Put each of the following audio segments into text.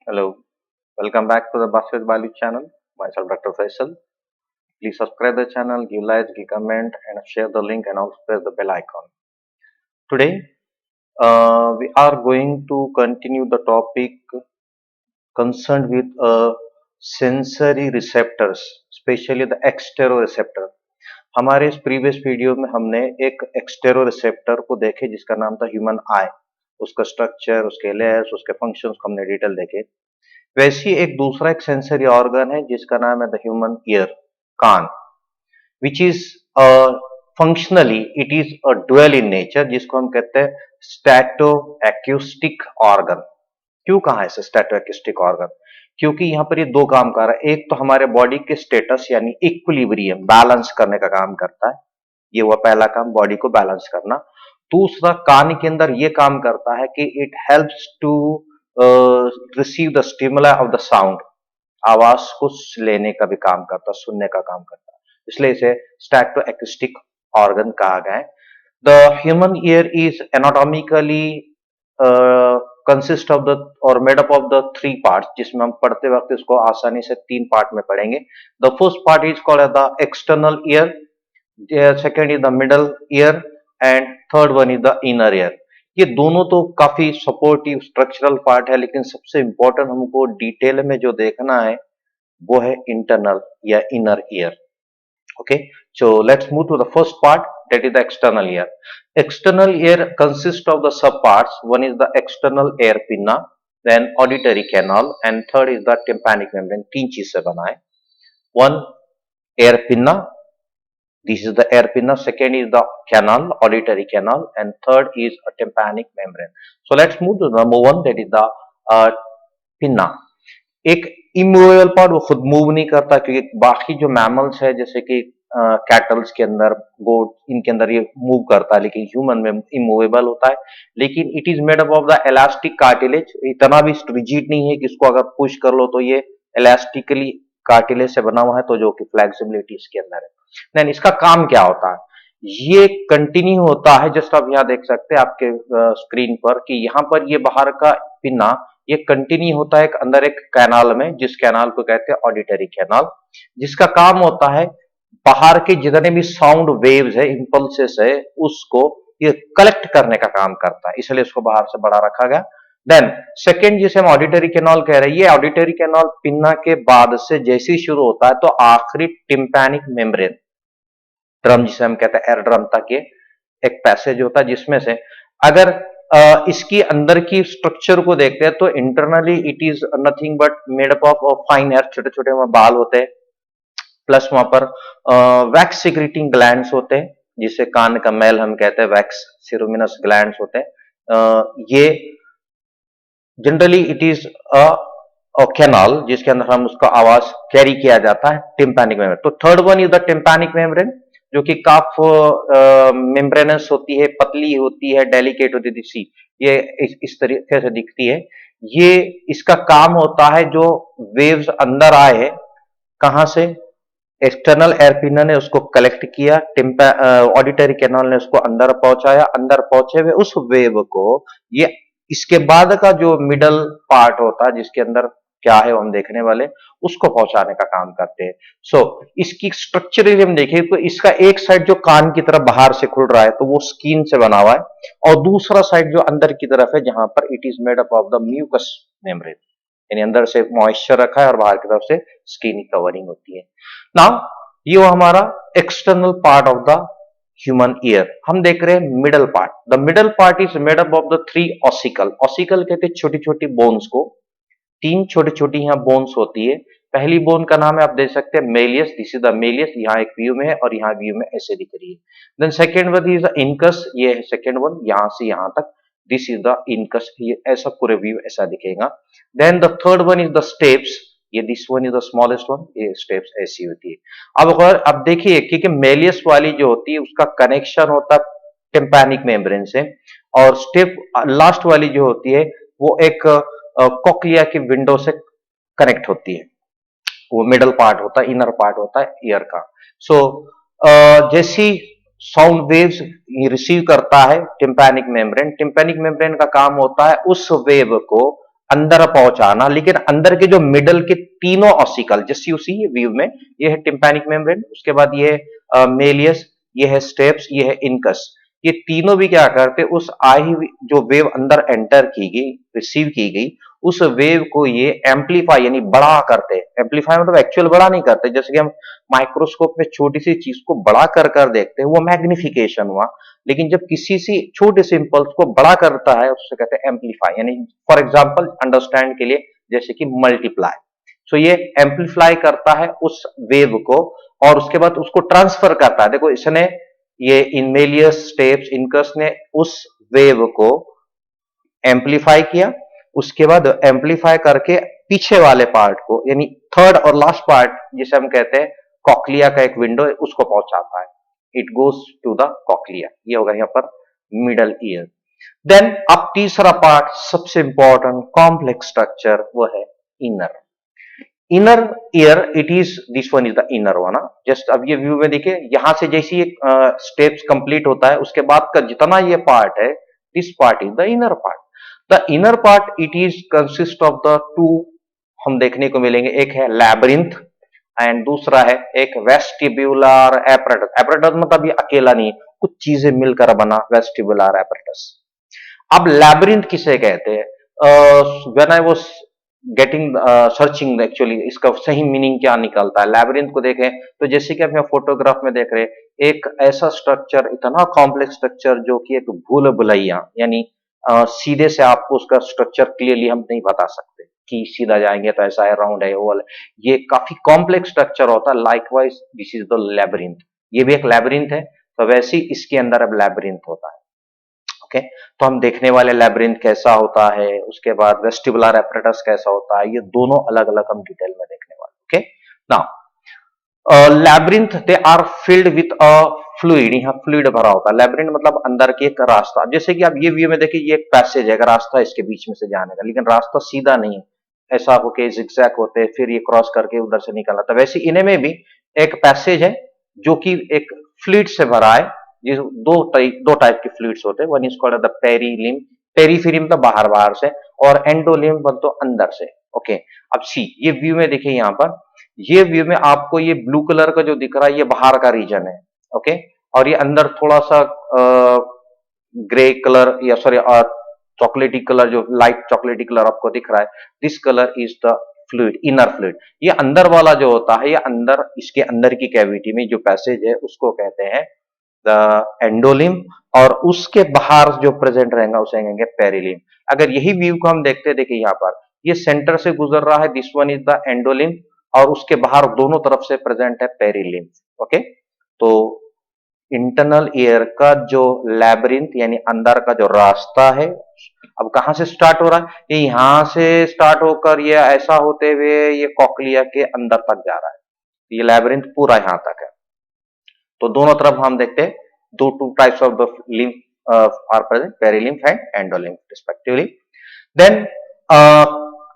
Hello, welcome back to the Basket Value channel. Myself, Dr. Faisal. Please subscribe the channel, give like, give comment, and share the link, and also press the bell icon. Today, we are going to continue the topic concerned with sensory receptors, especially the exteroreceptor. हमारे इस previous video में हमने एक एक्सटेरोरिसेप्टर को देखे जिसका नाम था ह्यूमन आई। उसका स्ट्रक्चर, उसके लेयर्स, उसके फंक्शंस को हमने डिटेल देखे। वैसे ही एक दूसरा एक सेंसरी ऑर्गन है जिसका नाम है द ह्यूमन ईयर, कान, which is functionally it is a dual in nature, जिसको हम कहते हैं स्टैटो एक्यूस्टिक ऑर्गन। क्यों कहा है इसे स्टैटो एक्यूस्टिक ऑर्गन? क्योंकि यहाँ पर ये दो काम कर रहा है। एक तो हमारे बॉडी के स्टेटस यानी इक्विलिब्रियम बैलेंस करने का काम करता है, ये हुआ पहला काम, बॉडी को बैलेंस करना। दूसरा, कान के अंदर ये काम करता है कि it helps to receive the stimula of the sound, आवाज को लेने का भी काम करता है, सुनने का काम करता है, इसलिए इसे स्टैटो एक्यूस्टिक ऑर्गन कहा गया है। The human ear is anatomically consist of the और made up of the three parts, जिसमें हम पढ़ते वक्त इसको आसानी से तीन पार्ट में पढ़ेंगे। The first part is called the external ear, second is the middle ear and third one is the inner ear. ये दोनों तो काफी सपोर्टिव स्ट्रक्चरल पार्ट है, लेकिन सबसे इंपॉर्टेंट हमको डिटेल में जो देखना है वो है इंटरनल या inner ear. Okay, so let's move to the first part, that is the external ear. External ear consists of the subparts. One is the external ear pinna, then auditory canal, and third is the tympanic membrane. तीन चीज से बना है। One, ear pinna, this is the ear pinna. Second is the canal, auditory canal, and third is a tympanic membrane. So let's move to number one, that is the pinna. एक immovable part, वो खुद move नहीं करता, क्योंकि बाकी जो mammals है जैसे कि कैटल्स के अंदर, गोट, इनके अंदर ये मूव करता है, लेकिन ह्यूमन में इमूवेबल होता है। लेकिन it is made up of the elastic cartilage, इतना भी रिजिड नहीं है कि इसको अगर पुश कर लो तो ये इलास्टिकली कार्टिलेज से बना हुआ है, तो जो कि फ्लेक्सिबिलिटी इसके अंदर है। देन इसका काम क्या होता है? ये कंटिन्यू होता है, जस्ट आप यहाँ देख सकते हैं आपके स्क्रीन पर कि यहाँ पर ये बाहर का पिन्ना ये कंटिन्यू होता है अंदर एक कैनाल में, जिस कैनाल को कहते हैं ऑडिटरी कैनाल, जिसका काम होता है बाहर के जितने भी साउंड वेव्स है, इंपल्सेस है, उसको ये कलेक्ट करने का काम करता है, इसलिए इसको बाहर से बड़ा रखा गया। देन सेकेंड, जिसे हम ऑडिटरी कैनाल कह रहे हैं, ये ऑडिटरी कैनाल पिन्ना के बाद से जैसे ही शुरू होता है तो आखिरी टिम्पैनिक मेम्ब्रेन, ड्रम जिसे हम कहते हैं एयर ड्रम तक ये एक पैसेज होता है, जिसमें से अगर इसकी अंदर की स्ट्रक्चर को देखते हैं तो internally it is nothing but made up of fine air, छोटे छोटे वहां बाल होते हैं, प्लस वहां पर वैक्स सिक्रेटिंग ग्लैंड्स होते हैं, जिसे कान का मैल हम कहते हैं, वैक्स सिरोमिनस ग्लैंड्स होते हैं। ये जनरली इट इज कैनाल जिसके अंदर हम उसका आवाज कैरी किया जाता है, टिम्पैनिक मेम्ब्रेन। तो third one is the tympanic membrane, जो कि काफ मेम्ब्रेनस होती है, पतली होती है, डेलिकेट होती है, सी ये इस तरीके से दिखती है। ये इसका काम होता है जो वेव्स अंदर आए हैं, कहां से? एक्सटर्नल एयर पिनर ने उसको कलेक्ट किया, ऑडिटरी कैनाल ने उसको अंदर पहुंचाया, अंदर पहुंचे हुए उस वेव को ये इसके बाद का जो मिडल पार्ट होता है, जिसके अंदर क्या है वो हम देखने वाले, उसको पहुंचाने का काम करते हैं। सो इसकी स्ट्रक्चरली हम देखें तो इसका एक साइड जो कान की तरफ बाहर से खुल रहा है तो वो स्किन से बना हुआ है, और दूसरा साइड जो अंदर की तरफ है जहां पर it is made up of the mucous membrane, यानी अंदर से मॉइस्चर रखा है और बाहर की तरफ से स्किन कवरिंग होती है। नाउ ये वो हमारा external part of the human year. हम देख रहे हैं middle part. The middle part is made up of the three ossicle. Ossicle कहते हैं छोटी छोटी बोन्स को, तीन छोटी छोटी यहाँ बोन्स होती है। पहली बोन का नाम है, आप देख सकते हैं, Méliès, this is the malleus, यहाँ एक व्यू में है और यहाँ व्यू में ऐसे दिख रही है। Then second one is the incus, ये है सेकेंड वन, यहां से यहां तक, दिस इज द इनकस, ये ऐसा पूरे व्यू ऐसा दिखेगा। Then the third one is the steps, ये this one is the smallest one, ये स्टेप्स ऐसी होती है। अब देखिए, क्योंकि मेलियस वाली जो होती है उसका कनेक्शन होता है टिम्पैनिक मेम्ब्रेन से, और स्टेप लास्ट वाली जो होती है वो एक कोक्लिया की विंडो से कनेक्ट होती है, वो मिडल पार्ट होता है, इनर पार्ट होता है ईयर का। सो जैसी साउंड वेव्स रिसीव करता है टिम्पैनिक मेम्ब्रेन, टिम्पैनिक मेम्ब्रेन का काम होता है उस वेव को अंदर पहुंचाना, लेकिन अंदर के जो मिडल के तीनों ऑसिकल, जैसे यू सी व्यू में, ये है टिम्पैनिक मेम्ब्रेन, उसके बाद ये है मेलियस, ये है स्टेप्स, ये है इनकस। ये तीनों भी क्या करते, उस आई जो वेव अंदर एंटर की गई, रिसीव की गई, उस वेव को ये एम्पलीफाई यानी बड़ा करते। एम्पलीफाई मतलब एक्चुअल बड़ा नहीं करते, जैसे कि हम माइक्रोस्कोप में छोटी सी चीज को बड़ा कर देखते हैं, वो मैग्निफिकेशन हुआ। लेकिन जब किसी सी छोटे से इंपल्स को बड़ा करता है, उससे कहते हैं एम्पलीफाई। यानी फॉर एग्जांपल अंडरस्टैंड के लिए, जैसे कि मल्टीप्लाई। सो ये एम्पलीफाई करता है उस वेव को, और उसके बाद उसको ट्रांसफर करता है। देखो इसने, ये इनमेलियस, स्टेप्स, इनकस ने उस वेव को एम्पलीफाई किया, उसके बाद एम्पलीफाई करके पीछे वाले पार्ट को, यानी थर्ड और लास्ट पार्ट जिसे हम कहते हैं कॉक्लिया का एक विंडो है, उसको पहुंचाता है। It goes to the cochlea. ये होगा यहाँ पर मिडल ईयर। देन अब तीसरा पार्ट, सबसे इंपॉर्टेंट कॉम्प्लेक्स स्ट्रक्चर, वो है inner inner ear. It is this one is the inner one. Just अब ये व्यू में देखिए, यहां से जैसे ये स्टेप्स कंप्लीट होता है, उसके बाद का जितना ये पार्ट है, this part is the inner part. The inner part it is consist of the two, हम देखने को मिलेंगे, एक है लैब्रिंथ एंड दूसरा है एक वेस्टिब्युलर एपरेटस। एपरेटस मतलब ये अकेला नहीं, कुछ चीजें मिलकर बना वेस्टिब्युलर एपरेटस। अब लैब्रिंथ किसे कहते हैं? When I was getting searching actually इसका सही मीनिंग क्या निकलता है लैब्रिंथ को देखें, तो जैसे कि आप यहाँ फोटोग्राफ में देख रहे हैं, एक ऐसा स्ट्रक्चर, इतना कॉम्प्लेक्स स्ट्रक्चर जो कि एक भूल भुलैया, यानी सीधे से आपको उसका स्ट्रक्चर क्लियरली हम नहीं बता सकते कि सीधा जाएंगे तो ऐसा है, राउंड है, ओवल है। ये काफी कॉम्प्लेक्स स्ट्रक्चर होता है। Likewise this is the labyrinth. ये भी एक लैब्रिंथ है, तो वैसे ही इसके अंदर अब लैब्रिंथ होता है। ओके, तो हम देखने वाले लैब्रिंथ कैसा होता है, उसके बाद वेस्टिबुलर एपरेटस कैसा होता है, ये दोनों अलग अलग हम डिटेल में देखने वाले। Okay, now labyrinth they are filled with a fluid. यहाँ फ्लूइड भरा होता है। लैब्रिंथ मतलब अंदर के एक रास्ता, जैसे कि आप ये व्यू में देखिए, ये एक पैसेज है, एक रास्ता है इसके बीच में से जाने का, लेकिन रास्ता सीधा नहीं है, ऐसा होके जिगजैग होते, फिर ये क्रॉस करके उधर से निकलना था। वैसे इन्हें में भी एक पैसेज है जो कि एक फ्लूइड से भरा है। ये दो टाइप के फ्लूइड्स होते हैं। वन इज कॉल्ड द पेरीलिम, पेरीफेरिम तो बाहर बाहर से, और एंडोलिम तो अंदर से। ओके, अब सी ये व्यू में देखिए, यहाँ पर ये व्यू में आपको ये ब्लू कलर का जो दिख रहा है, ये बाहर का रीजन है। ओके, और ये अंदर थोड़ा सा ग्रे कलर या सॉरी चॉकलेटी कलर, जो लाइट चॉकलेटी कलर आपको दिख रहा है, this colour is the fluid, inner fluid. ये अंदर वाला जो होता है, ये अंदर, इसके अंदर की कैविटी में जो पैसेज है, उसको कहते हैं द एंडोलिम, और उसके बाहर जो प्रेजेंट रहेगा उसे कहेंगे पेरिलिम। अगर यही व्यू को हम देखते हैं, देखिए यहाँ पर ये सेंटर से गुजर रहा है, दिस वन इज द एंडोलिम, और उसके बाहर दोनों तरफ से प्रेजेंट है पेरिलिम। ओके, तो इंटरनल ईयर का जो लैब्रिंथ यानी अंदर का जो रास्ता है, अब कहां से स्टार्ट हो रहा है, ये यहां से स्टार्ट होकर ये ऐसा होते हुए ये कॉक्लिया के अंदर तक जा रहा है। ये लैब्रिंथ पूरा यहां तक है। तो दोनों तरफ हम देखते हैं, दो two types of the lymph are present, perilymph and endolymph respectively. Then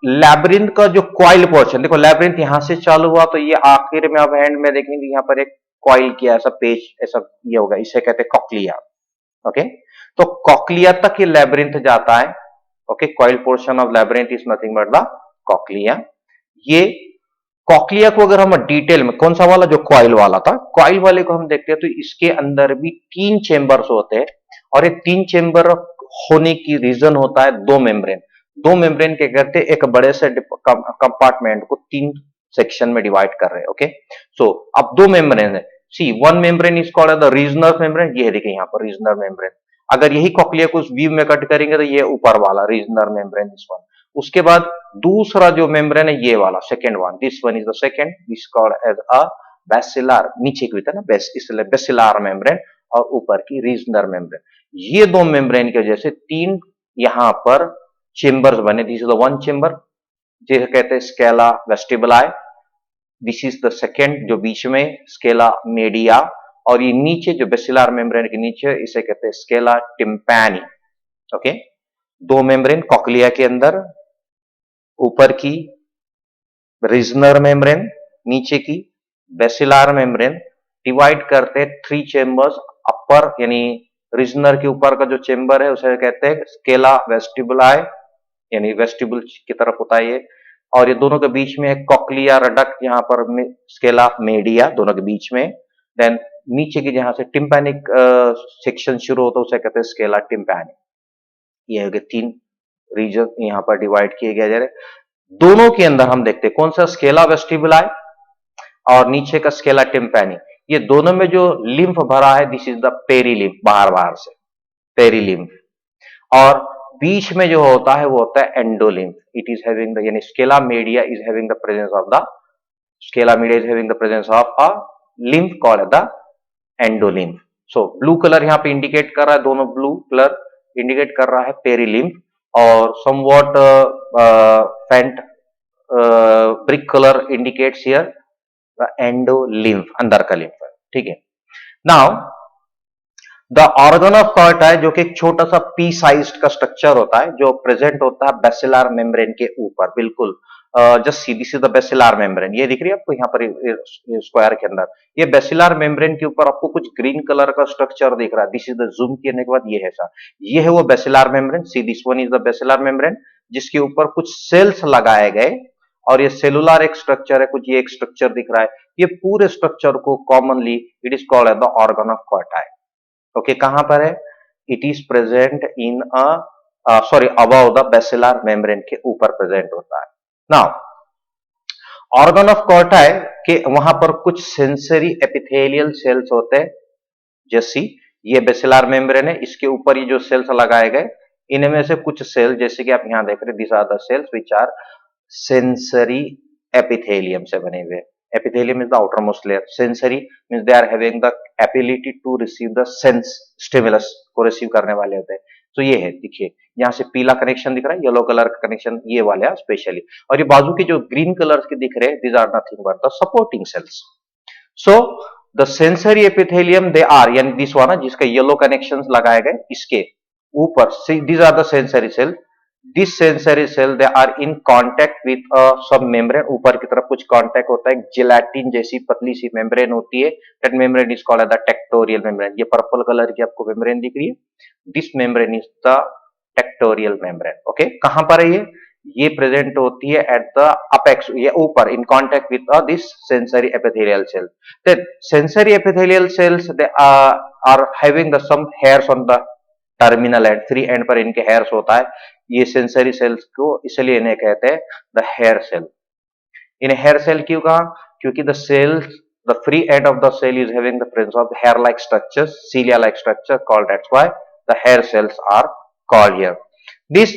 labyrinth का जो कॉइल पोर्शन, देखो लैब्रिंथ यहां से चालू हुआ, तो ये आखिर में आप एंड में देखेंगे यहाँ पर एक कॉइल किया ऐसा पेज, ऐसा ये होगा, इसे कहते हैं कॉक्लिया। ओके, तो कॉक्लिया तक ये लैब्रिंथ जाता है। Okay, coil portion of labyrinth is nothing but the cochlea. ये कॉक्लिया को अगर हम डिटेल में, कौन सा वाला, जो कॉइल वाला था, कॉइल वाले को हम देखते हैं, तो इसके अंदर भी 3 चेंबर्स होते हैं, और ये 3 चेंबर होने की रीजन होता है दो मेम्ब्रेन। दो मेम्ब्रेन के कहते हैं एक बड़े से कंपार्टमेंट को 3 सेक्शन में डिवाइड कर रहे हैं। ओके, सो अब दो मेम्ब्रेन है। See one membrane is called the regional membrane, ये देखिए यहाँ पर रीजनल मेम्ब्रेन। अगर यही कॉक्लिया को उस व्यू में कट करेंगे, तो ये ऊपर वाला रीजनल मेम्ब्रेन, इस वन। उसके बाद दूसरा जो मेम्ब्रेन है, ये वाला second one, this one is the second, this called as a basilar, नीचे की होता है ना बेस, इसलिए बेसिलर मेम्ब्रेन, और ऊपर की रीजनल मेम्ब्रेन। ये दो मेम्ब्रेन की वजह से 3 यहां पर चेंबर्स बने। This is the one chamber, जिसे कहते हैं Scala vestibuli. This is the second, जो बीच में, स्केला मीडिया, और ये नीचे जो बेसिलर मेम्ब्रेन के नीचे, इसे कहते हैं स्केला टिम्पैनी। ओके, दो मेम्ब्रेन कॉक्लिया के अंदर, ऊपर की रीजनल मेम्ब्रेन, नीचे की बेसिलर मेम्ब्रेन, डिवाइड करते 3 चेंबर्स। अपर यानी रीजनल के ऊपर का जो चेंबर है, उसे कहते हैं स्केला वेस्टिबुलाई, यानी वेस्टिबुल की तरफ होता है ये, और ये दोनों के बीच में कॉक्लिया रडक्ट, यहाँ पर स्केला मीडिया दोनों के बीच में। देन नीचे की जहां से टिम्पैनिक सेक्शन शुरू होता है उसे कहते हैं स्केला टिम्पैनी। ये हो गए 3 रीजन यहाँ पर डिवाइड किए गए जा रहे। दोनों के अंदर हम देखते हैं कौन सा स्केला वेस्टिबुलाई और नीचे का स्केला टिम्पैनी, ये दोनों में जो लिम्फ भरा है दिस इज द पेरीलिम्फ, बाहर बाहर से पेरीलिम्फ। और बीच में जो होता है वो होता है endolymph. It is having the, यानी scala media is having the presence of the, scala media is having the presence of a lymph called the endolymph. So blue colour यहाँ पे इंडिकेट कर रहा है, दोनों ब्लू कलर इंडिकेट कर रहा है पेरीलिम्फ, और समवॉट फेंट brick colour indicates here endolymph, अंदर का लिम्फ है, ठीक है। Now the organ of Corti, जो कि एक छोटा सा पी साइज्ड का स्ट्रक्चर होता है जो प्रेजेंट होता है बेसिलर मेम्ब्रेन के ऊपर, बिल्कुल just see this is the basilar membrane, ये दिख रही है आपको यहाँ पर स्क्वायर के अंदर, ये बेसिलर मेम्ब्रेन के ऊपर आपको कुछ ग्रीन कलर का स्ट्रक्चर दिख रहा है। दिस इज द, जूम करने के बाद ये है सा, ये है वो basilar membrane, see this one is the basilar membrane, जिसके ऊपर कुछ सेल्स लगाए गए, और ये सेलुलर एक स्ट्रक्चर है, कुछ ये एक स्ट्रक्चर दिख रहा है। ये पूरे स्ट्रक्चर को commonly it is called as the organ of Corti. Okay, कहां पर है? It is present in sorry above the basilar membrane के ऊपर प्रेजेंट होता है। नाउ ऑर्गन ऑफ कॉर्टाई के वहां पर कुछ सेंसरी एपिथेलियल सेल्स होते हैं, जैसी ये बेसिलर मेम्ब्रेन है, इसके ऊपर ये जो सेल्स लगाए गए, इनमें से कुछ सेल जैसे कि आप यहां देख रहे हैं, this are the cells which are sensory epithelium से बने हुए। epithelium is the outermost layer, sensory means they are having the ability to receive the sense stimulus को रिसीव करने वाले होते हैं। तो ये है, देखिए यहाँ से पीला कनेक्शन दिख रहा है, येलो कलर का कनेक्शन ये वाले है स्पेशली, और ये बाजू के जो ग्रीन कलर के दिख रहे हैं these are nothing but the supporting cells. So the sensory epithelium they are, यानी दिस वाला जिसका येलो कनेक्शंस लगाए गए, इसके ऊपर these are the sensory cell, this sensory cell they are in contact with a sub membrane, ऊपर की तरफ कुछ कांटेक्ट होता है, जिलेटिन जैसी पतली सी मेम्ब्रेन होती है, that membrane is called the tectorial membrane. ये पर्पल कलर की आपको मेम्ब्रेन दिख रही है, this membrane is the tectorial membrane. Okay, कहां पर है ये प्रेजेंट होती है एट द अपेक्स, ये ऊपर in contact with this sensory epithelial cell. Then sensory epithelial cells they are having the some hairs on the terminal end, free end पर इनके हेयर्स होता है। ये सेंसरी सेल्स को इसलिए इन्हें कहते हैं द हेयर सेल। इन्हें हेयर सेल क्यों कहा? क्योंकि the cells, the free end of the cell is having the presence of hair like structures, cilia like structure called, that's why the hair cells are called here. This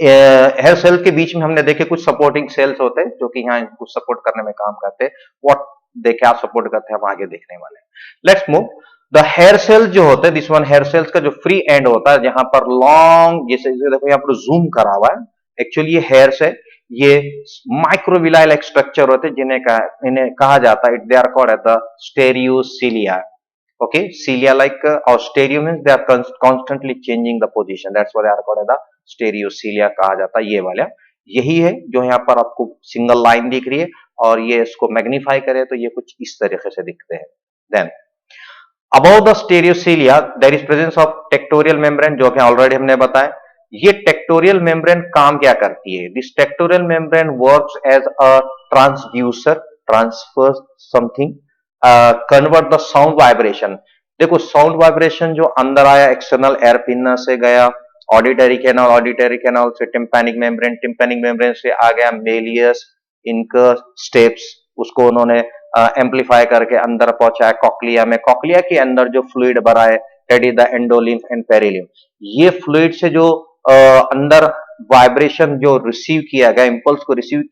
hair cell के बीच में हमने देखे कुछ supporting sales होते हैं जो कि यहाँ इनको सपोर्ट करने में काम करते हैं। व्हाट दे क्या सपोर्ट करते हैं हम आगे देखने वाले हैं। Let's move. The hair cell जो होते हैं, दिस वन हेयर सेल्स का जो फ्री एंड होता है, जहां पर लॉन्ग, जैसे देखो यहाँ पर जूम करा हुआ है, एक्चुअली ये हेयर्स है, ये माइक्रोविलाई लाइक स्ट्रक्चर होते हैं इन्हें कहा जाता है, they are called as the stereocilia. Okay, cilia like or stereo means they are constantly changing the position, that's why they are called as the stereocilia कहा जाता है। ये वाला यही है जो यहाँ पर आपको सिंगल लाइन दिख रही है, और ये इसको मैग्नीफाई करें तो ये कुछ इस तरीके से दिखते हैं। Then above the stereocilia there is presence of tectorial membrane, जो कि ऑलरेडी हमने बताया। ये टेक्टोरियल मेम्ब्रेन काम क्या करती है? This tectorial membrane works as a transducer, transfer something, convert the sound vibration. देखो साउंड वाइब्रेशन जो अंदर आया एक्सटर्नल एयर पिन्ना से गया ऑडिटरी कैनाल, ऑडिटरी कैनाल से टिम्पैनिक मेम्ब्रेन, टिम्पैनिक मेम्ब्रेन से आ गया मेलियस इनका स्टेप्स, उसको उन्होंने एम्पलीफाई करके अंदर पहुंचाया कॉक्लिया में। कॉक्लिया के अंदर जो फ्लूइड भरा है that is the endolymph and perilymph. ये फ्लूइड से जो अंदर वाइब्रेशन जो रिसीव किया गया, इंपल्स को रिसीव,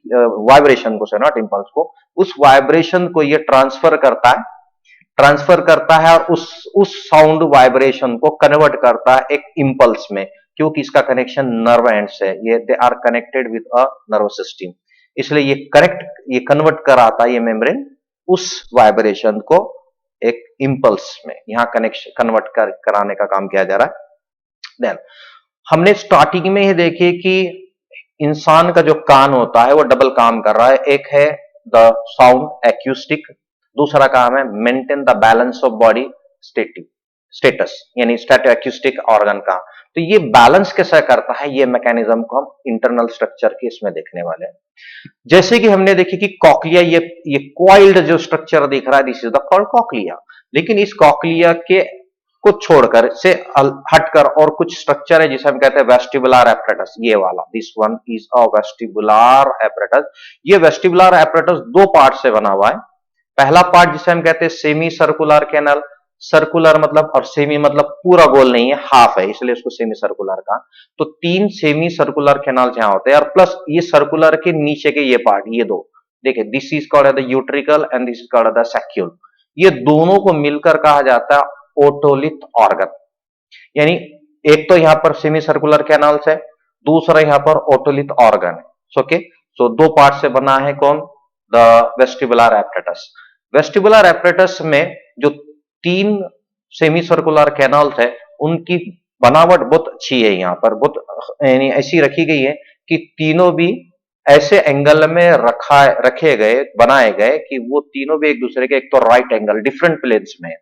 वाइब्रेशन को से नॉट इंपल्स को, उस वाइब्रेशन को ये ट्रांसफर करता है और उस साउंड वाइब्रेशन को कन्वर्ट करता है एक इंपल्स में, क्योंकि इसका कनेक्शन नर्व एंड से, ये they are connected with a nerve system, इसलिए ये कन्वर्ट कराता है ये मेम्ब्रेन उस वाइब्रेशन को एक इंपल्स में, यहां कनेक्शन कन्वर्ट कराने का काम किया जा रहा है। देन हमने स्टार्टिंग में ही देखिए कि इंसान का जो कान होता है वो डबल काम कर रहा है, एक है द साउंड एक्यूस्टिक, दूसरा काम है maintain the balance of body static. Status यानी स्टैटोएक्यूस्टिक ऑर्गन का। तो ये बैलेंस कैसा करता है, ये मैकेनिज्म को हम इंटरनल स्ट्रक्चर के इसमें देखने वाले हैं। जैसे कि हमने देखी कि कॉक्लिया, ये कॉइल्ड जो स्ट्रक्चर दिख रहा है, this is the called cochlea. लेकिन इस कॉक्लिया के को छोड़कर से हटकर और कुछ स्ट्रक्चर है जिसे हम कहते हैं वेस्टिबुलर एपरेटस, ये वाला, this one is a vestibular apparatus. ये वेस्टिबुलर एपरेटस दो पार्ट से बना हुआ है। पहला पार्ट जिसे हम कहते हैं सेमी सर्कुलर कैनल, सर्कुलर मतलब और सेमी मतलब पूरा गोल नहीं है, हाफ है, इसलिए इसको सेमी सर्कुलर का। तो तीन सेमी सर्कुलर कैनाल यहां होते हैं, और प्लस ये सर्कुलर के नीचे के ये पार्ट, ये दो देखिए, this is called the utricle and this is called the saccule. ये दोनों को मिलकर कहा जाता है ओटोलिथ ऑर्गन। यानी एक तो यहां पर सेमी सर्कुलर कैनाल्स है, दूसरा यहां पर ओटोलिथ ऑर्गन है। ओके, सो दो पार्ट से बना है कौन, the vestibular apparatus. Vestibular apparatus में जो तीन सेमी सर्कुलर कैनाल्स है, उनकी बनावट बहुत अच्छी है, यहां पर बहुत यानी ऐसी रखी गई है कि तीनों भी ऐसे एंगल में रखे गए, बनाए गए कि वो तीनों भी एक दूसरे के, एक तो राइट एंगल डिफरेंट प्लेन्स में,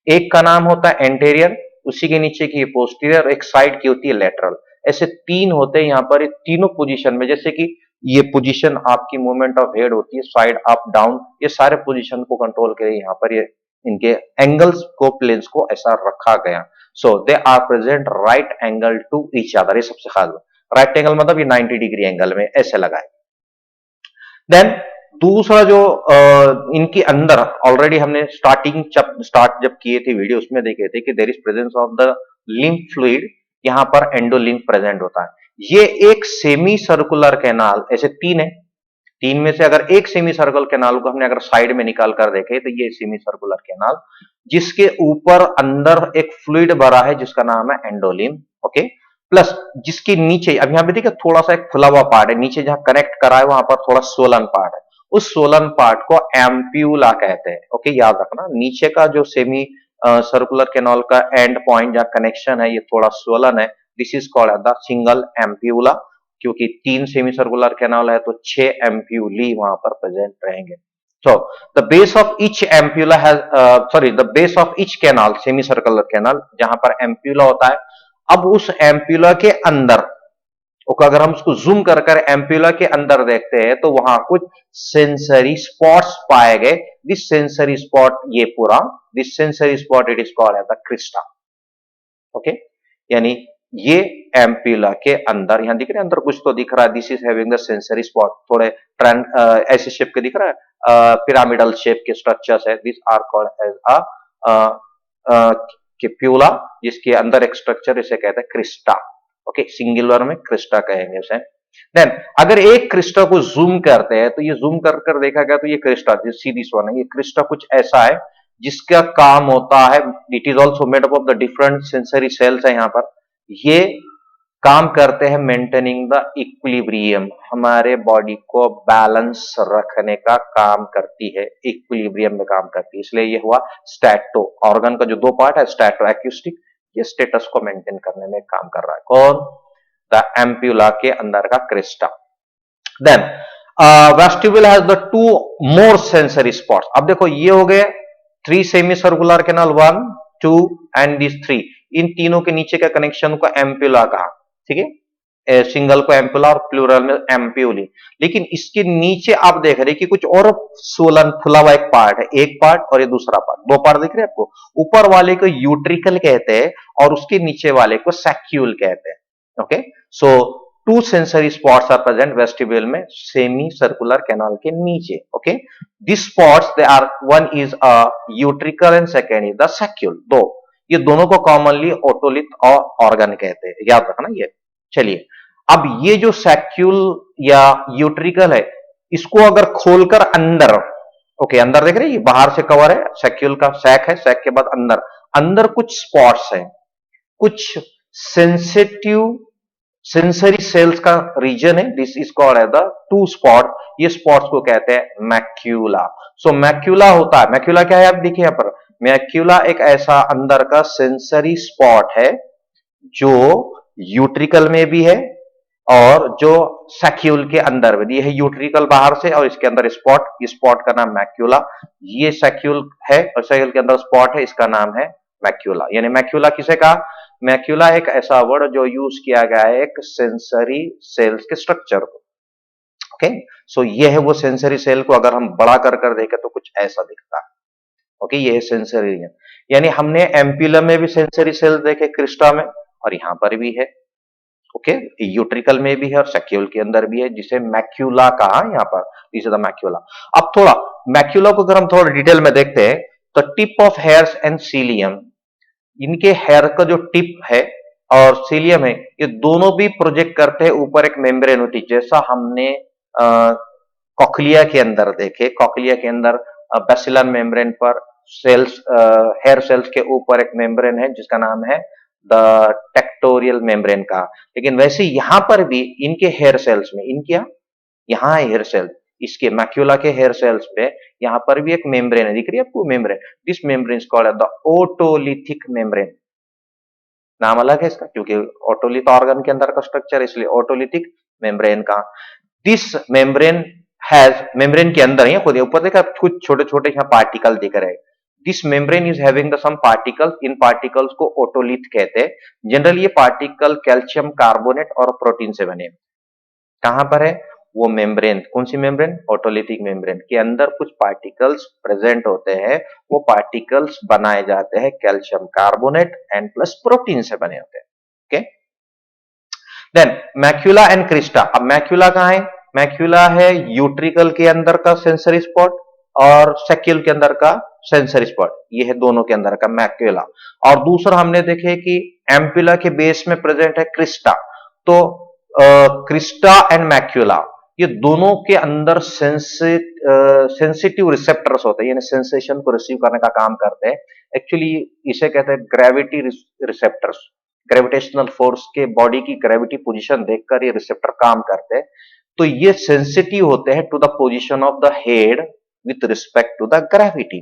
एक का नाम होता है एंटेरियर, उसी के नीचे की पोस्टीरियर, एक साइड की होती है लेटरल। ऐसे तीन होते हैं यहाँ पर, तीनों पोजीशन में, जैसे कि ये पोजीशन आपकी मूवमेंट ऑफ हेड होती है, साइड अप डाउन, ये सारे पोजीशन को कंट्रोल करे यहाँ पर, ये इनके एंगल्स को, प्लेन्स को ऐसा रखा गया। So they are present right angle to each other, ये सबसे खास बात। राइट एंगल मतलब ये 90 डिग्री एंगल में ऐसे लगाए। देन दूसरा जो इनके अंदर ऑलरेडी हमने स्टार्ट जब किए थे वीडियो, उसमें देखे थे कि there is presence of the lymph fluid, यहां पर एंडोलिम्फ प्रेजेंट होता है। ये एक सेमी सर्कुलर कैनाल, ऐसे तीन है, तीन में से अगर एक सेमी सर्कुलर कैनाल को हमने अगर साइड में निकाल कर देखे तो ये सेमी सर्कुलर कैनाल, जिसके ऊपर अंदर एक फ्लूइड भरा है जिसका नाम है एंडोलिम्फ। ओके, प्लस जिसके नीचे, अब यहां पे देखिए थोड़ा सा एक खुला हुआ पार्ट है, नीचे जहां कनेक्ट करा है वहां पर थोड़ा सोलन पार्ट है, उस सोलन पार्ट को एम्प्यूला कहते हैं। ओके, याद रखना, नीचे का जो सेमी सर्कुलर कैनाल का एंड पॉइंट जहां कनेक्शन है, ये थोड़ा सोलन है, this is called the single ampulla. क्योंकि तीन सेमी सर्कुलर कैनाल है तो 6 एम्प्यूली वहां पर प्रेजेंट रहेंगे। So the base of each ampulla has the base of each canal, semicircular canal, जहां पर एम्प्यूला होता है। अब उस एम्प्यूला के अंदर, अगर हम उसको जूम कर कर एम्प्यूला के अंदर देखते हैं तो वहां कुछ सेंसरी स्पॉट्स पाए गए। दिस सेंसरी स्पॉट, ये पूरा this sensory spot it is called the Crysta. Okay, यानी ये एम्प्यूला के अंदर, यहां दिख रहा है अंदर कुछ तो दिख रहा है, this is having the sensory spot, थोड़े ऐसे शेप के दिख रहा है, पिरामिडल शेप के स्ट्रक्चर्स है, this are called as a capula, जिसके अंदर एक स्ट्रक्चर, इसे कहते हैं क्रिस्टा। ओके, सिंगुलर में क्रिस्टा कहेंगे उसे। देन अगर एक क्रिस्टा को जूम करते हैं तो ये जूम कर कर देखा गया तो ये क्रिस्टा, जो सीधी वन है, ये क्रिस्टा कुछ ऐसा है जिसका काम होता है, it is also made up of the different sensory sales है यहाँ पर, ये काम करते हैं मेंटेनिंग द इक्विलिब्रियम, हमारे बॉडी को बैलेंस रखने का काम करती है, इक्विलिब्रियम में काम करती है। इसलिए ये हुआ स्टैटो ऑर्गन का जो दो पार्ट है, स्टैटो एक्यूस्टिक, ये स्टेटस को मेंटेन करने में काम कर रहा है। कौन, द एम्प्यूला के अंदर का crista. Then vestibule has the two more sensory spots. अब देखो ये हो गए 3 semi circular canal, 1 2 and this 3, इन तीनों के नीचे का कनेक्शन को एम्प्यूला कहा, ठीक है, सिंगल को एम्प्यूला और प्लूरल में एम्प्यूली। लेकिन इसके नीचे आप देख रहे हैं कि कुछ और सोलन फुला हुआ एक पार्ट है, एक पार्ट और ये दूसरा पार्ट, दो पार्ट दिख रहे हैं आपको, ऊपर वाले को यूट्रिकल कहते हैं और उसके नीचे वाले को सैक्यूल कहते हैं। Okay, so two sensory spots are present vestibule में, सेमी सर्कुलर कैनाल के नीचे। Okay, this spots they are, one is a utricle and second is the saccule, दो, ये दोनों को कॉमनली ओटोलिथ और ऑर्गन कहते हैं, याद रखना ये। चलिए, अब ये जो सैक्यूल या यूट्रिकल है, इसको अगर खोलकर अंदर, ओके, अंदर देख रहे हैं, ये बाहर से कवर है, सैक्यूल का सैक है, सैक के बाद अंदर, अंदर कुछ स्पॉट्स हैं, कुछ सेंसिटिव सेंसरी सेल्स का रीजन है, this is called as the two spot, ये स्पॉट्स को कहते हैं मैक्यूला। सो मैक्यूला होता है, मैक्यूला क्या है आप देखिए यहां पर, मैक्यूला एक ऐसा अंदर का सेंसरी स्पॉट है जो यूट्रिकल में भी है और जो सैक्यूल के अंदर में, ये है यूट्रिकल बाहर से और इसके अंदर स्पॉट, इस स्पॉट का नाम मैक्यूला, ये सैक्यूल है और सैक्यूल के अंदर स्पॉट है, इसका नाम है मैक्यूला। यानी मैक्यूला किसे कहा? मैक्यूला एक ऐसा वर्ड जो यूज किया गया है एक सेंसरी सेल्स के स्ट्रक्चर को। ओके, सो ये है वो सेंसरी सेल को अगर हम बड़ा कर देखें तो कुछ ऐसा दिखता है। ओके, ये है सेंसरी रीजन। यानी हमने एम्पुलम में भी सेंसरी सेल देखे, क्रिस्टा में, और यहां पर भी है। ओके, यूट्रिकल में भी है और सैक्यूल के अंदर भी है, जिसे मैक्यूला कहा यहाँ पर। This is the macula. अब थोड़ा मैक्यूला को अगर हम थोड़ा डिटेल में देखते हैं तो tip of hairs and cilium, इनके हेयर का जो टिप है और सीलियम है, ये दोनों भी प्रोजेक्ट करते हैं ऊपर एक मेम्ब्रेन होती है, जैसा हमने कॉक्लिया के अंदर देखे। कॉक्लिया के अंदर बेसिलर मेम्ब्रेन पर सेल्स, हेयर सेल्स के ऊपर एक मेम्ब्रेन है जिसका नाम है द टेक्टोरियल मेम्ब्रेन का। लेकिन वैसे यहां पर भी इनके हेयर सेल्स में, इनके यहाँ है हेयर सेल, इसके मैक्यूला के हेयर सेल्स पे यहाँ पर भी एक मेम्ब्रेन है, दिख रही है आपको membrane? This membrane is called the otolithic membrane. नाम अलग है इसका क्योंकि ओटोलिथ ऑर्गन के अंदर का स्ट्रक्चर, इसलिए ओटोलिथिक मेम्ब्रेन का। दिस मेम्ब्रेन हैज, मेम्ब्रेन के अंदर ही खुद ऊपर देखा कुछ छोटे छोटे यहाँ पार्टिकल दिख रहे हैं। This membrane is having the some particles, इन पार्टिकल्स को ओटोलिथ कहते हैं। जनरली ये पार्टिकल कैल्शियम कार्बोनेट और प्रोटीन से बने। कहां पर है वो मेम्ब्रेन? कौन सी मेम्ब्रेन? ओटोलिथिक मेम्ब्रेन के अंदर कुछ पार्टिकल्स प्रेजेंट होते हैं। वो पार्टिकल्स बनाए जाते हैं calcium carbonate and plus protein से बने होते हैं। Okay, then macula and crista. अब मैक्यूला कहां है? मैक्यूला है यूट्रिकल के अंदर का सेंसरी स्पॉट और सैक्यूल के अंदर का सेंसरी स्पॉट, ये है दोनों के अंदर का मैक्यूला। और दूसरा हमने देखे कि एम्पुला के बेस में प्रेजेंट है क्रिस्टा। तो क्रिस्टा एंड मैक्यूला ये दोनों के अंदर सेंसिटिव रिसेप्टर्स होते हैं, यानी सेंसेशन को रिसीव करने का काम करते हैं। एक्चुअली इसे कहते हैं ग्रेविटी रिसेप्टर्स। ग्रेविटेशनल फोर्स के बॉडी की ग्रेविटी पोजीशन देखकर ये रिसेप्टर काम करते हैं। तो ये सेंसिटिव होते हैं to the position of the head with respect to the gravity.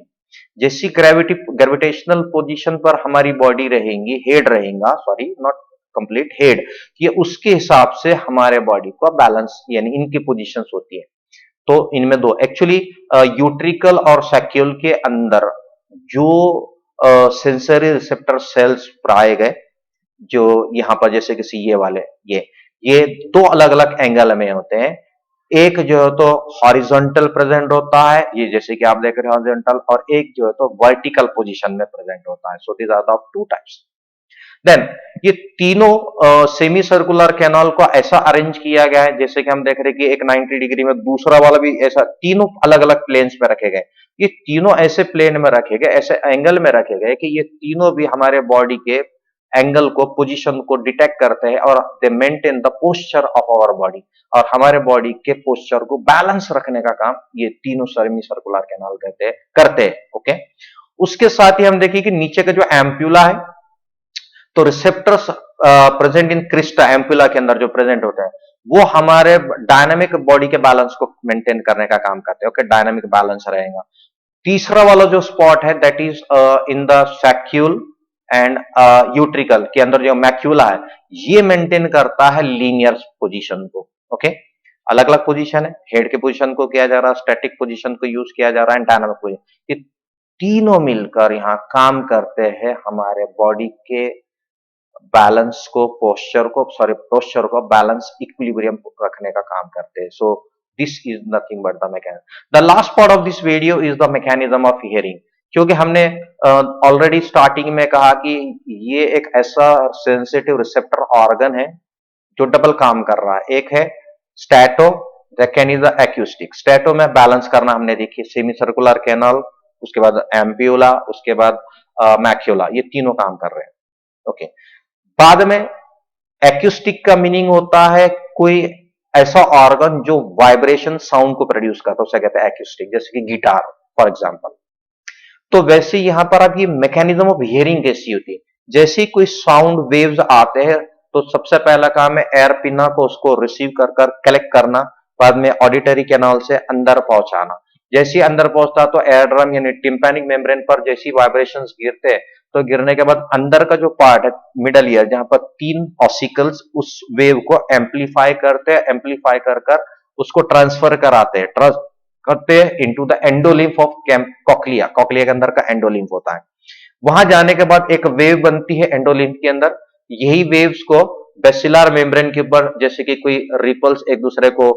जैसी ग्रेविटेशनल पोजीशन पर हमारी बॉडी रहेंगी, हेड रहेगा, सॉरी नॉट कंप्लीट हेड, ये उसके हिसाब से हमारे बॉडी को बैलेंस, यानी इनकी पोजीशंस होती है। तो इनमें दो एक्चुअली यूट्रिकल और सैक्यूल के अंदर जो सेंसरी रिसेप्टर सेल्स पाए गए, जो यहां पर जैसे किसी ये वाले, ये दो अलग अलग एंगल में होते हैं। एक जो है तो हॉरिजॉन्टल प्रेजेंट होता है, ये जैसे कि आप देख रहे हैं हॉरिजॉन्टल, और एक जो है तो वर्टिकल पोजीशन में प्रेजेंट होता है। So these are the two types. Then ये तीनों सेमी सर्कुलर कैनाल को ऐसा अरेंज किया गया है, जैसे कि हम देख रहे हैं कि एक 90 डिग्री में, दूसरा वाला भी ऐसा, तीनों अलग अलग प्लेन्स पे रखे गए। ये तीनों ऐसे प्लेन में रखे गए, ऐसे एंगल में रखे गए कि ये तीनों भी हमारे बॉडी के एंगल को, पोजीशन को डिटेक्ट करते हैं और they maintain the posture of our body, और हमारे बॉडी के पोस्चर को बैलेंस रखने का काम ये तीनों सेमी सर्कुलर कैनाल करते हैं। ओके, उसके साथ ही हम देखिए कि नीचे का जो एम्प्यूला है, तो receptors present in Crysta, ampulla के अंदर जो प्रेजेंट होता है, वो हमारे डायनामिक बॉडी के बैलेंस को मेंटेन करने का काम करते हैं। ओके, डायनामिक बैलेंस रहेगा। तीसरा वाला जो स्पॉट है that is in the saccule and utricle के अंदर जो मैक्यूला है, ये मेंटेन करता है लीनियर पोजीशन को। ओके, अलग अलग पोजीशन है, हेड के पोजीशन को किया जा रहा है, स्टैटिक पोजीशन को यूज किया जा रहा है, डायनामिक पोजीशन, ये तीनों मिलकर यहां काम करते हैं हमारे बॉडी के बैलेंस को, पोस्चर को बैलेंस, इक्विलिब्रियम रखने का काम करते हैं। So this is nothing but the mechanism. The last part of this video is the mechanism of hearing, क्योंकि हमने ऑलरेडी स्टार्टिंग में कहा कि ये एक ऐसा सेंसिटिव रिसेप्टर ऑर्गन है जो डबल काम कर रहा है। एक है स्टैटो, सेकेंड इज द एक्यूस्टिक। स्टैटो में बैलेंस करना हमने देखी, सेमी सर्कुलर कैनल, उसके बाद एम्पियोला, उसके बाद मैक्यूला, ये तीनों काम कर रहे हैं। ओके, बाद में एक्यूस्टिक का मीनिंग होता है कोई ऐसा ऑर्गन जो वाइब्रेशन साउंड को प्रोड्यूस करता है, उसे कहते हैं एक्यूस्टिक, जैसे कि गिटार फॉर एग्जांपल। तो वैसे यहां पर अब ये मैकेनिज्म ऑफ हियरिंग कैसी होती है, जैसे कोई साउंड वेव्स आते हैं तो सबसे पहला काम है एयर पिना को उसको रिसीव कर कर कलेक्ट करना, बाद में ऑडिटरी कैनाल से अंदर पहुंचाना। जैसे अंदर पहुंचता तो एयर ड्रम यानी टिम्पैनिक मेम्ब्रेन पर जैसी वाइब्रेशंस गिरते हैं, तो गिरने के बाद अंदर का जो पार्ट है मिडल ईयर, जहां पर तीन ऑसिकल्स उस वेव को एम्पलीफाई करते हैं, एम्पलीफाई कर कर उसको ट्रांसफर कराते हैं, करते हैं into the endolymph of cochlea. Cochlea के अंदर का एंडोलिम्फ होता है, वहां जाने के बाद एक वेव बनती है एंडोलिम्फ के अंदर। यही वेव्स को बेसिलर मेम्ब्रेन के ऊपर, जैसे कि कोई रिपल्स एक दूसरे को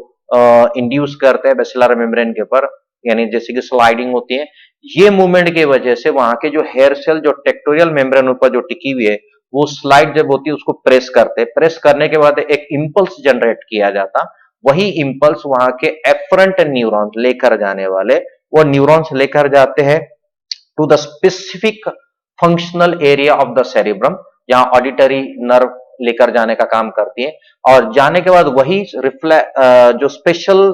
इंड्यूस करते हैं बेसिलर मेम्ब्रेन के ऊपर, यानी जैसे कि स्लाइडिंग होती है, ये मूवमेंट की वजह से वहां के जो हेयर सेल जो टेक्टोरियल मेम्ब्रेन ऊपर जो टिकी हुई है, वो स्लाइड जब होती है उसको प्रेस करते हैं। प्रेस करने के बाद एक इंपल्स जनरेट किया जाता, वही इंपल्स वहां के एफरेंट न्यूरॉन्स लेकर जाने वाले, वो न्यूरॉन्स लेकर जाते हैं to the specific functional area of the cerebrum, जहां ऑडिटरी नर्व लेकर जाने का काम करती है। और जाने के बाद वही जो स्पेशल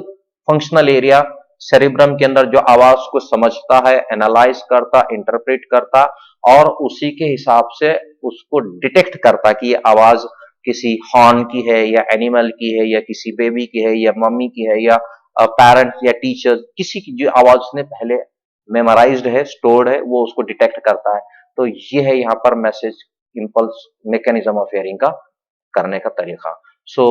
फंक्शनल एरिया सेरिब्रम के अंदर जो आवाज को समझता है, एनालाइज करता, इंटरप्रेट करता, और उसी के हिसाब से उसको डिटेक्ट करता कि ये आवाज किसी हॉर्न की है, या एनिमल की है, या किसी बेबी की है, या मम्मी की है, या पेरेंट्स या टीचर, किसी की जो आवाज उसने पहले मेमोराइज्ड है, स्टोर्ड है, वो उसको डिटेक्ट करता है। तो ये है यहाँ पर message impulse mechanism of hearing का करने का तरीका। So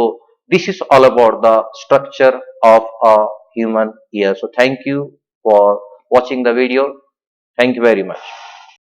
this is all about the structure of a human ear. So thank you for watching the video. Thank you very much.